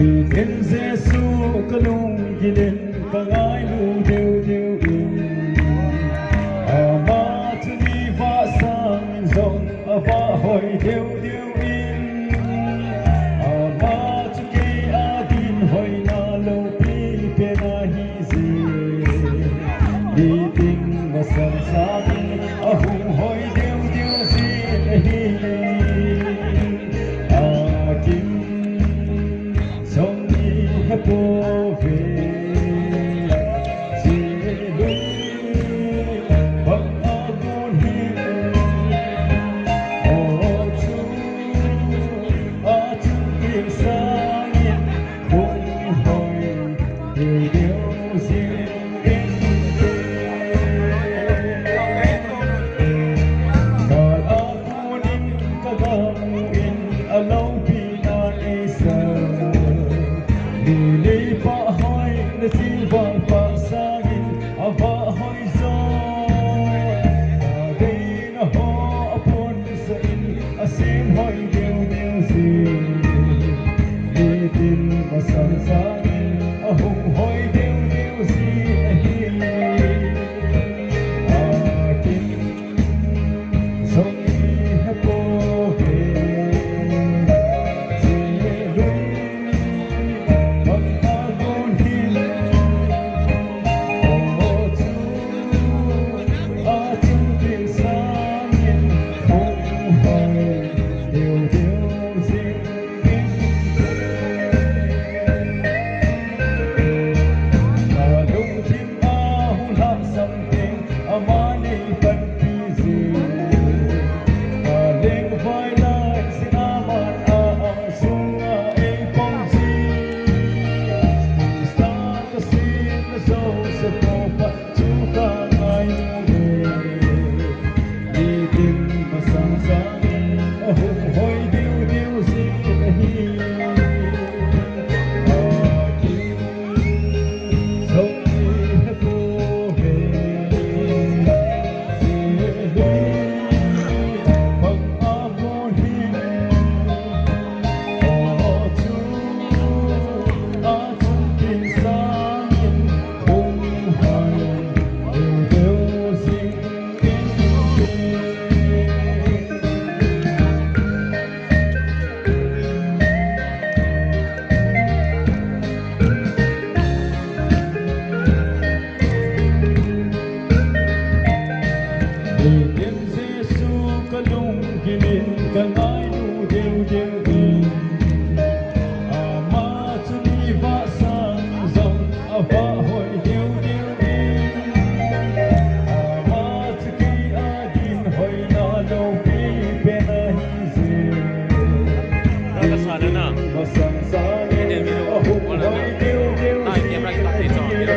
Thiên Giêsu có lung gilin pangai lu deu deu in ama tuni va sang zong ava hoi deu deu in ama tuke adin hoi na lo pi pe na hi zi li ting masam sang ahum hoi deu deu zi hi akim song po về chỉ lui bằng agon hi ô chu tìm sang yên không hồi điều điều riêng đến cả agon in cả gam in lâu bị na isa Lili pa hoy na silbang pasangin aba hoy zon Agay na ho apon sa in asim hoy deu deu zin Litin masangsangin ahong hoy deu deu zin Akin songi hapo Thiên Giêsu có lung gilin pangai lu deu deu in ama tuni va sang zong ava hoi deu deu in ama tuki adin hoi na lo pi pe na hi zi Nakasala na. masang sangin ahong hoi deu deu Ay, tiembla que la hizo. Tiembla